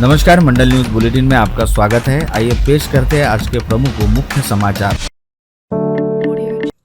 नमस्कार, मंडल news bulletin में आपका स्वागत है। आइए पेश करते हैं आज के प्रमुख व मुख्य समाचार।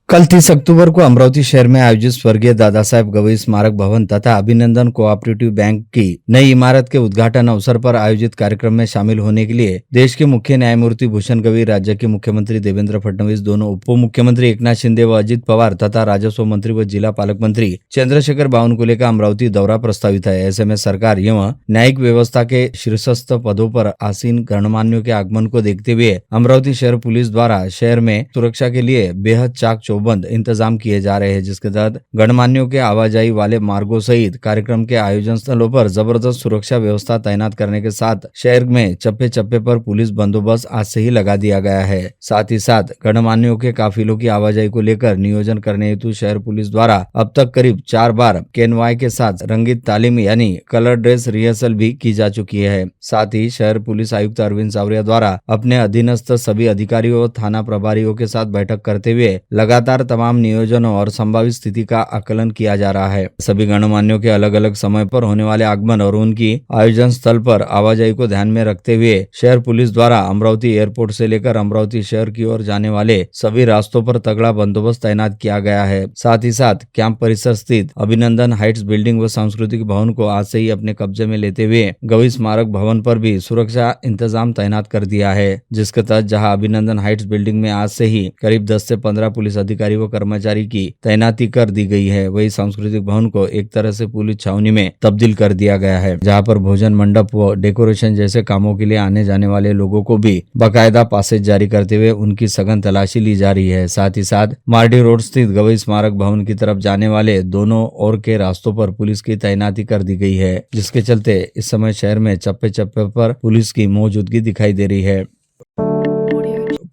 कल 30 अक्टूबर को अमरावती शहर में आयोजित स्वर्गीय दादा साहेब गवई स्मारक भवन तथा अभिनंदन कोऑपरेटिव बैंक की नई इमारत के उद्घाटन अवसर पर आयोजित कार्यक्रम में शामिल होने के लिए देश के मुख्य न्यायमूर्ति भूषण गवई, राज्य के मुख्यमंत्री देवेंद्र फडणवीस, दोनों उप मुख्यमंत्री एकनाथ शिंदे व अजित पवार तथा राजस्व मंत्री व जिला पालक मंत्री चंद्रशेखर बावनकुले का अमरावती दौरा प्रस्तावित है। ऐसे में सरकार एवं न्यायिक व्यवस्था के शीर्षस्थ पदों पर आसीन गणमान्यों के आगमन को देखते हुए अमरावती शहर पुलिस द्वारा शहर में सुरक्षा के लिए बेहद चाक चौबंद इंतजाम किए जा रहे हैं, जिसके तहत गणमान्यों के आवाजाही वाले मार्गों सहित कार्यक्रम के आयोजन स्थलों पर जबरदस्त सुरक्षा व्यवस्था तैनात करने के साथ शहर में चप्पे चप्पे पर पुलिस बंदोबस्त आज से ही लगा दिया गया है। साथ ही साथ गणमान्यों के काफिलों की आवाजाही को लेकर नियोजन करने हेतु शहर पुलिस द्वारा अब तक करीब 4 बार केनवाई के साथ रंगीत तालीम यानी कलर ड्रेस रिहर्सल भी की जा चुकी है। साथ ही शहर पुलिस आयुक्त अरविंद सावरिया द्वारा अपने अधीनस्थ सभी अधिकारियों और थाना प्रभारियों के साथ बैठक करते हुए लगातार तमाम नियोजनों और संभावित स्थिति का आकलन किया जा रहा है। सभी गणमान्यों के अलग अलग समय पर होने वाले आगमन और उनकी आयोजन स्थल पर आवाजाही को ध्यान में रखते हुए शहर पुलिस द्वारा अमरावती एयरपोर्ट से लेकर अमरावती शहर की ओर जाने वाले सभी रास्तों पर तगड़ा बंदोबस्त तैनात किया गया है। साथ ही साथ कैंप परिसर स्थित अभिनंदन हाइट्स बिल्डिंग व सांस्कृतिक भवन को आज से ही अपने कब्जे में लेते हुए गवई स्मारक भवन पर भी सुरक्षा इंतजाम तैनात कर दिया है, जिसके तहत जहां अभिनंदन हाइट्स बिल्डिंग में आज से ही करीब 10 से 15 पुलिस अधिकारी व कर्मचारी की तैनाती कर दी गई है, वही सांस्कृतिक भवन को एक तरह से पुलिस छावनी में तब्दील कर दिया गया है, जहां पर भोजन मंडप व डेकोरेशन जैसे कामों के लिए आने जाने वाले लोगों को भी बाकायदा पासेज जारी करते हुए उनकी सघन तलाशी ली जा रही है। साथ ही साथ मार्डी रोड स्थित गवई स्मारक भवन की तरफ जाने वाले दोनों ओर के रास्तों पर पुलिस की तैनाती कर दी गई है, जिसके चलते इस समय शहर में चप्पे चप्पे पर पुलिस की मौजूदगी दिखाई दे रही है।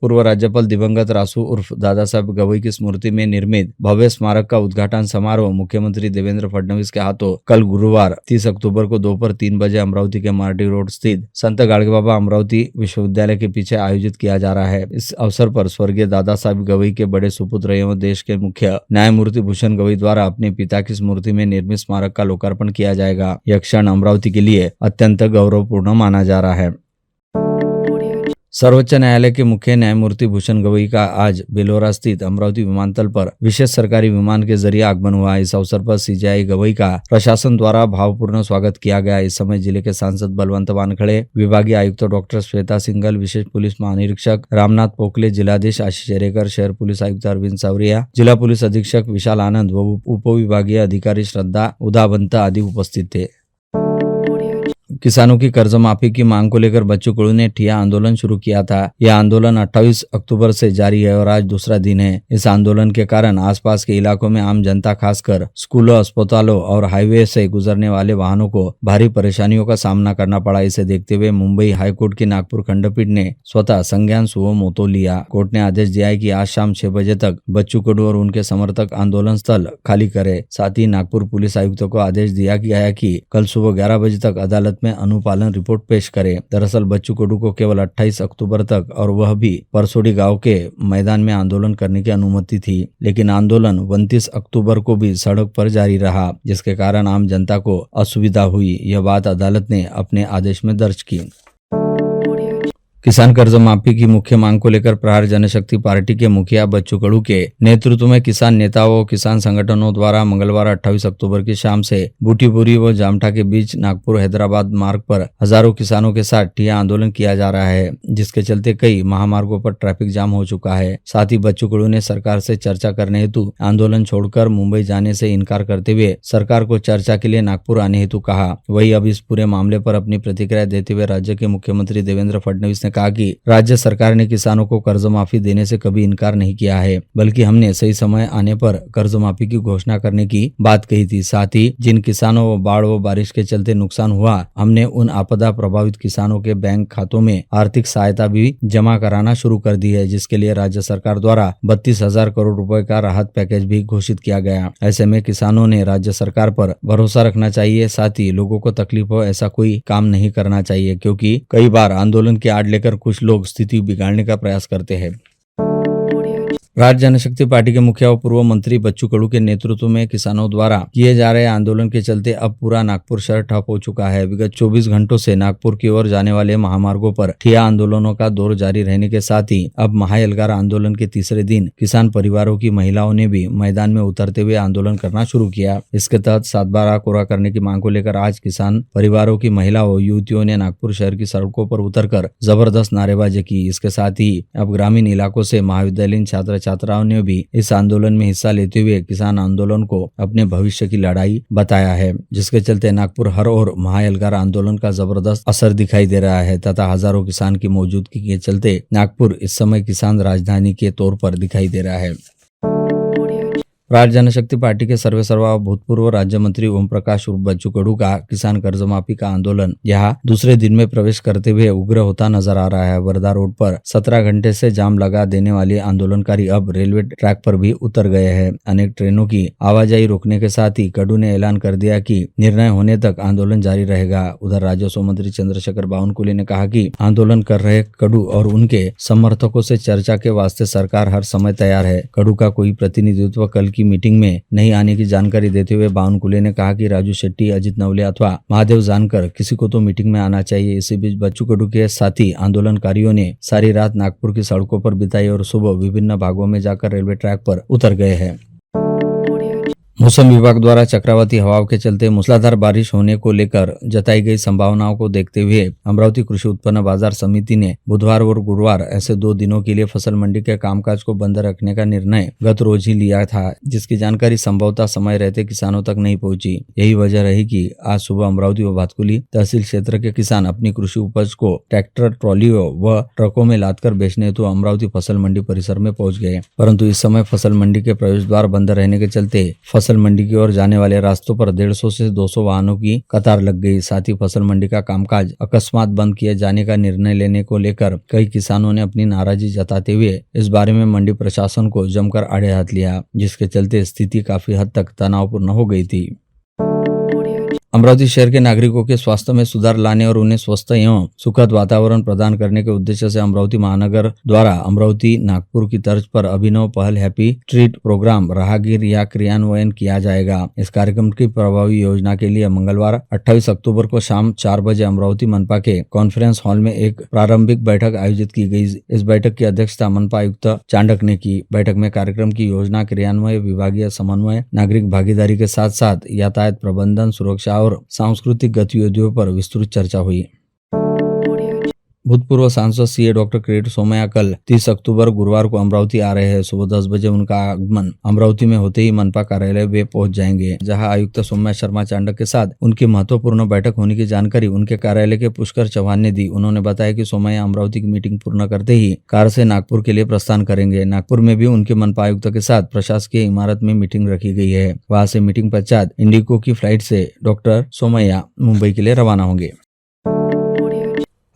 पूर्व राज्यपाल दिवंगत रासू उर्फ दादा साहब गवई की स्मृति में निर्मित भव्य स्मारक का उद्घाटन समारोह मुख्यमंत्री देवेंद्र फडणवीस के हाथों कल गुरुवार 30 अक्टूबर को दोपहर 3 बजे अमरावती के मार्डी रोड स्थित संत गाडगेबाबा अमरावती विश्वविद्यालय के पीछे आयोजित किया जा रहा है। इस अवसर पर स्वर्गीय दादा साहब गवई के बड़े सुपुत्र एवं देश के मुख्य न्यायमूर्ति भूषण गवई द्वारा अपने पिता की स्मृति में निर्मित स्मारक का लोकार्पण किया जाएगा। यह क्षण अमरावती के लिए अत्यंत गौरवपूर्ण माना जा रहा है। सर्वोच्च न्यायालय के मुख्य न्यायमूर्ति भूषण गवई का आज बेलोरा स्थित अमरावती विमानतल पर विशेष सरकारी विमान के जरिए आगमन हुआ। इस अवसर पर सीजेआई गवई का प्रशासन द्वारा भावपूर्ण स्वागत किया गया। इस समय जिले के सांसद बलवंत वानखड़े, विभागीय आयुक्त डॉक्टर श्वेता सिंघल, विशेष पुलिस महानिरीक्षक रामनाथ पोकले, जिलाधीश आशीष एरेकर, शहर पुलिस आयुक्त अरविंद सावरिया, जिला पुलिस अधीक्षक विशाल आनंद व उप विभागीय अधिकारी श्रद्धा उदावंत आदि उपस्थित थे। किसानों की कर्ज माफी की मांग को लेकर बच्चू कडू ने ठिया आंदोलन शुरू किया था। यह आंदोलन 28 अक्टूबर से जारी है और आज दूसरा दिन है। इस आंदोलन के कारण आसपास के इलाकों में आम जनता, खासकर स्कूलों, अस्पतालों और हाईवे से गुजरने वाले वाहनों को भारी परेशानियों का सामना करना पड़ा। इसे देखते हुए मुंबई हाईकोर्ट की नागपुर खंडपीठ ने स्वतः संज्ञान सुओ मोतो लिया। कोर्ट ने आदेश दिया है कि आज शाम 6 बजे तक बच्चू कडू और उनके समर्थक आंदोलन स्थल खाली करे। साथ ही नागपुर पुलिस आयुक्त को आदेश दिया गया है कि कल सुबह 11 बजे तक अदालत में अनुपालन रिपोर्ट पेश करे। दरअसल बच्चू कडू को केवल 28 अक्टूबर तक और वह भी परसोड़ी गांव के मैदान में आंदोलन करने की अनुमति थी, लेकिन आंदोलन 29 अक्टूबर को भी सड़क पर जारी रहा, जिसके कारण आम जनता को असुविधा हुई। यह बात अदालत ने अपने आदेश में दर्ज की। किसान कर्ज माफी की मुख्य मांग को लेकर प्रहार जनशक्ति पार्टी के मुखिया बच्चू कडू के नेतृत्व में किसान नेताओं और किसान संगठनों द्वारा मंगलवार 28 अक्टूबर की शाम से बूटीपुरी व जामठा के बीच नागपुर हैदराबाद मार्ग पर हजारों किसानों के साथ ठिया आंदोलन किया जा रहा है, जिसके चलते कई महामार्गों पर ट्रैफिक जाम हो चुका है। साथ ही बच्चू कडू ने सरकार से चर्चा करने हेतु आंदोलन छोड़कर मुंबई जाने से इनकार करते हुए सरकार को चर्चा के लिए नागपुर आने हेतु कहा। वही अब इस पूरे मामले पर अपनी प्रतिक्रिया देते हुए राज्य के मुख्यमंत्री देवेंद्र फडणवीस ने कहा कि राज्य सरकार ने किसानों को कर्ज माफी देने से कभी इनकार नहीं किया है, बल्कि हमने सही समय आने पर कर्ज माफी की घोषणा करने की बात कही थी। साथ ही जिन किसानों व बाढ़ व बारिश के चलते नुकसान हुआ, हमने उन आपदा प्रभावित किसानों के बैंक खातों में आर्थिक सहायता भी जमा कराना शुरू कर दी है, जिसके लिए राज्य सरकार द्वारा 32,000 करोड़ रुपए का राहत पैकेज भी घोषित किया गया। ऐसे में किसानों ने राज्य सरकार पर भरोसा रखना चाहिए। साथ ही लोगों को तकलीफ हो ऐसा कोई काम नहीं करना चाहिए, क्योंकि कई बार आंदोलन की आड़ लेकर कुछ लोग स्थिति बिगाड़ने का प्रयास करते हैं। राज्य जनशक्ति पार्टी के मुखिया और पूर्व मंत्री बच्चू कडू के नेतृत्व में किसानों द्वारा किए जा रहे आंदोलन के चलते अब पूरा नागपुर शहर ठप हो चुका है। विगत 24 घंटों से नागपुर की ओर जाने वाले महामार्गों पर ठिया आंदोलनों का दौर जारी रहने के साथ ही अब महाएल्गार आंदोलन के तीसरे दिन किसान परिवारों की महिलाओं ने भी मैदान में उतरते हुए आंदोलन करना शुरू किया। इसके तहत 7/12 कोरा करने की मांग को लेकर आज किसान परिवारों की महिलाओं युवतियों ने नागपुर शहर की सड़कों पर उतरकर जबरदस्त नारेबाजी की। इसके साथ ही अब ग्रामीण इलाकों से महाविद्यालयीन छात्र छात्राओं ने भी इस आंदोलन में हिस्सा लेते हुए किसान आंदोलन को अपने भविष्य की लड़ाई बताया है, जिसके चलते नागपुर हर ओर महाएल्गार आंदोलन का जबरदस्त असर दिखाई दे रहा है तथा हजारों किसान की मौजूदगी के चलते नागपुर इस समय किसान राजधानी के तौर पर दिखाई दे रहा है। राज्य जनशक्ति पार्टी के सर्वेसर्वा भूतपूर्व राज्य मंत्री ओम प्रकाश उर्फ बच्चू कडू का किसान कर्जमाफी का आंदोलन यहाँ दूसरे दिन में प्रवेश करते हुए उग्र होता नजर आ रहा है। वर्धा रोड पर 17 घंटे से जाम लगा देने वाले आंदोलनकारी अब रेलवे ट्रैक पर भी उतर गए हैं। अनेक ट्रेनों की आवाजाही रोकने के साथ ही कडू ने ऐलान कर दिया कि निर्णय होने तक आंदोलन जारी रहेगा। उधर राजस्व मंत्री चंद्रशेखर बावनकुले ने कहा कि आंदोलन कर रहे कडू और उनके समर्थकों से चर्चा के वास्ते सरकार हर समय तैयार है। कडू का कोई प्रतिनिधित्व कल की मीटिंग में नहीं आने की जानकारी देते हुए बावनकुले ने कहा कि राजू शेट्टी, अजित नवले अथवा महादेव जानकर किसी को तो मीटिंग में आना चाहिए। इसी बीच बच्चू कडू के साथी आंदोलनकारियों ने सारी रात नागपुर की सड़कों पर बिताई और सुबह विभिन्न भागों में जाकर रेलवे ट्रैक पर उतर गए हैं। मौसम विभाग द्वारा चक्रवाती हवाओं के चलते मूसलाधार बारिश होने को लेकर जताई गई संभावनाओं को देखते हुए अमरावती कृषि उत्पन्न बाजार समिति ने बुधवार और गुरुवार ऐसे 2 दिनों के लिए फसल मंडी के कामकाज को बंद रखने का निर्णय गत रोज ही लिया था, जिसकी जानकारी संभवतः समय रहते किसानों तक नहीं पहुंची। यही वजह रही कि आज सुबह अमरावती व भातकुली तहसील क्षेत्र के किसान अपनी कृषि उपज को ट्रैक्टर, ट्रॉलियों व ट्रकों में लादकर बेचने हेतु अमरावती फसल मंडी परिसर में पहुंच गए, परंतु इस समय फसल मंडी के प्रवेश द्वार बंद रहने के चलते फसल मंडी की ओर जाने वाले रास्तों पर 150 से 200 वाहनों की कतार लग गई। साथ ही फसल मंडी का कामकाज अकस्मात बंद किए जाने का निर्णय लेने को लेकर कई किसानों ने अपनी नाराजगी जताते हुए इस बारे में मंडी प्रशासन को जमकर आड़े हाथ लिया, जिसके चलते स्थिति काफी हद तक तनावपूर्ण हो गई थी। अमरावती शहर के नागरिकों के स्वास्थ्य में सुधार लाने और उन्हें स्वस्थ एवं सुखद वातावरण प्रदान करने के उद्देश्य से अमरावती महानगर द्वारा अमरावती नागपुर की तर्ज पर अभिनव पहल हैप्पी ट्रीट प्रोग्राम राहगीर या क्रियान्वयन किया जाएगा। इस कार्यक्रम की प्रभावी योजना के लिए मंगलवार 28 अक्टूबर को शाम 4 बजे अमरावती मनपा के कॉन्फ्रेंस हॉल में एक प्रारंभिक बैठक आयोजित की गई। इस बैठक की अध्यक्षता मनपा आयुक्त चांडक ने की। बैठक में कार्यक्रम की योजना क्रियान्वय, विभागीय समन्वय, नागरिक भागीदारी के साथ साथ यातायात प्रबंधन, सुरक्षा और सांस्कृतिक गतिविधियों पर विस्तृत चर्चा हुई। भूतपूर्व सांसद सीए डॉक्टर किरीट सोमैया कल 30 अक्टूबर गुरुवार को अमरावती आ रहे हैं। सुबह 10 बजे उनका आगमन अमरावती में होते ही मनपा कार्यालय वे पहुंच जाएंगे, जहां आयुक्त सौम्या शर्मा चांडक के साथ उनकी महत्वपूर्ण बैठक होने की जानकारी उनके कार्यालय के पुष्कर चौहान ने दी। उन्होंने बताया कि सोमैया अमरावती की मीटिंग पूर्ण करते ही कार से नागपुर के लिए प्रस्थान करेंगे। नागपुर में भी उनके मनपा आयुक्त के साथ प्रशासकीय इमारत में मीटिंग रखी गई है। वहां से मीटिंग पश्चात इंडिगो की फ्लाइट से डॉक्टर सोमैया मुंबई के लिए रवाना होंगे।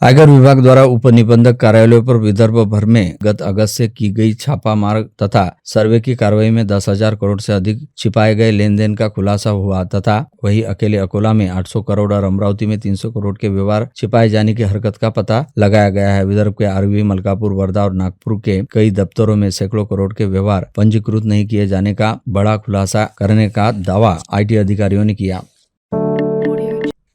आयकर विभाग द्वारा उप निबंधक कार्यालयों पर विदर्भ भर में गत अगस्त से की गई छापामार तथा सर्वे की कार्रवाई में 10,000 करोड़ से अधिक छिपाए गए लेन देन का खुलासा हुआ तथा वही अकेले अकोला में 800 करोड़ और अमरावती में 300 करोड़ के व्यवहार छिपाए जाने की हरकत का पता लगाया गया है। विदर्भ के आरवी, मलकापुर, वर्धा और नागपुर के कई दफ्तरों में सैकड़ों करोड़ के व्यवहार पंजीकृत नहीं किए जाने का बड़ा खुलासा करने का दावा IT अधिकारियों ने किया।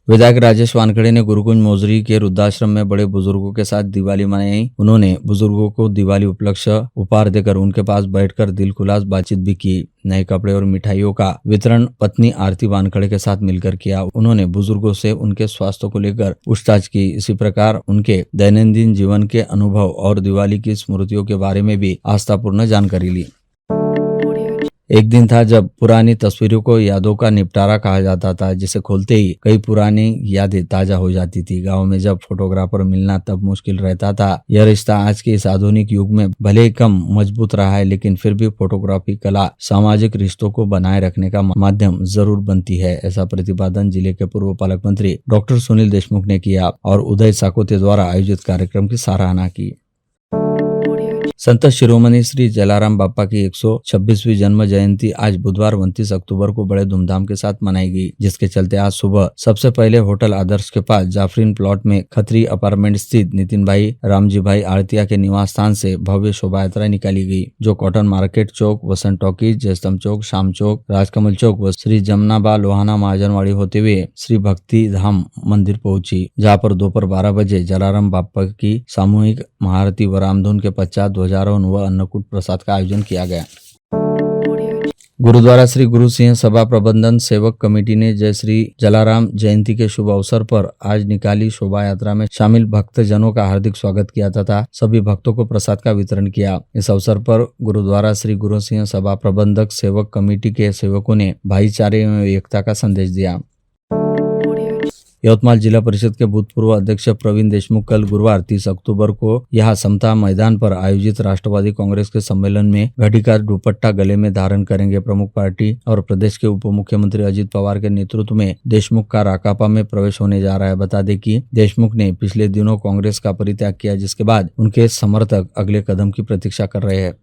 विधायक राजेश वानखेड़े ने गुरुकुंज मोजरी के वृद्धाश्रम में बड़े बुजुर्गों के साथ दिवाली मनाई। उन्होंने बुजुर्गों को दिवाली उपलक्ष्य उपहार देकर उनके पास बैठकर दिलखुलास बातचीत भी की। नए कपड़े और मिठाइयों का वितरण पत्नी आरती वानखेड़े के साथ मिलकर किया। उन्होंने बुजुर्गों से उनके स्वास्थ्य को लेकर पूछताछ की। इसी प्रकार उनके दैनंदिन जीवन के अनुभव और दिवाली की स्मृतियों के बारे में भी आस्थापूर्ण जानकारी ली। एक दिन था जब पुरानी तस्वीरों को यादों का निपटारा कहा जाता था, जिसे खोलते ही कई पुरानी यादें ताजा हो जाती थी। गांव में जब फोटोग्राफर मिलना तब मुश्किल रहता था। यह रिश्ता आज के इस आधुनिक युग में भले ही कम मजबूत रहा है, लेकिन फिर भी फोटोग्राफी कला सामाजिक रिश्तों को बनाए रखने का माध्यम जरूर बनती है। ऐसा प्रतिपादन जिले के पूर्व पालक मंत्री डॉक्टर सुनील देशमुख ने किया और उदय साकोते द्वारा आयोजित कार्यक्रम की सराहना की। संत शिरोमणि श्री जलाराम बापा की 126वीं जन्म जयंती आज बुधवार 29 अक्टूबर को बड़े धूमधाम के साथ मनाई गई, जिसके चलते आज सुबह सबसे पहले होटल आदर्श के पास जाफरीन प्लॉट में खत्री अपार्टमेंट स्थित नितिन भाई रामजी भाई आड़तिया के निवास स्थान से भव्य शोभा यात्रा निकाली गई, जो कॉटन मार्केट चौक, वसंत टॉकीज, जयस्तंभ चौक, शाम चौक, राजकमल चौक व श्री जमनाबा लोहाना महाजनवाड़ी होते हुए श्री भक्ति धाम मंदिर पहुंची, जहां पर दोपहर 12 बजे जलाराम बापा की सामूहिक महाआरती व रामधुन के पश्चात ध्वजारोहण व अन्नकूट प्रसाद का आयोजन किया गया। गुरुद्वारा श्री गुरु सिंह सभा प्रबंधन सेवक कमेटी ने जय श्री जलाराम जयंती के शुभ अवसर पर आज निकाली शोभा यात्रा में शामिल भक्तजनों का हार्दिक स्वागत किया तथा सभी भक्तों को प्रसाद का वितरण किया। इस अवसर पर गुरुद्वारा श्री गुरु सिंह सभा प्रबंधक सेवक कमेटी के सेवकों ने भाईचारे एवं एकता का संदेश दिया। यवतमाल जिला परिषद के भूतपूर्व अध्यक्ष प्रवीण देशमुख कल गुरुवार 30 अक्टूबर को यहां समता मैदान पर आयोजित राष्ट्रवादी कांग्रेस के सम्मेलन में घड़ी का दुपट्टा गले में धारण करेंगे। प्रमुख पार्टी और प्रदेश के उप मुख्यमंत्री अजित पवार के नेतृत्व में देशमुख का राकापा में प्रवेश होने जा रहा है। बता दें कि देशमुख ने पिछले दिनों कांग्रेस का परित्याग किया, जिसके बाद उनके समर्थक अगले कदम की प्रतीक्षा कर रहे हैं।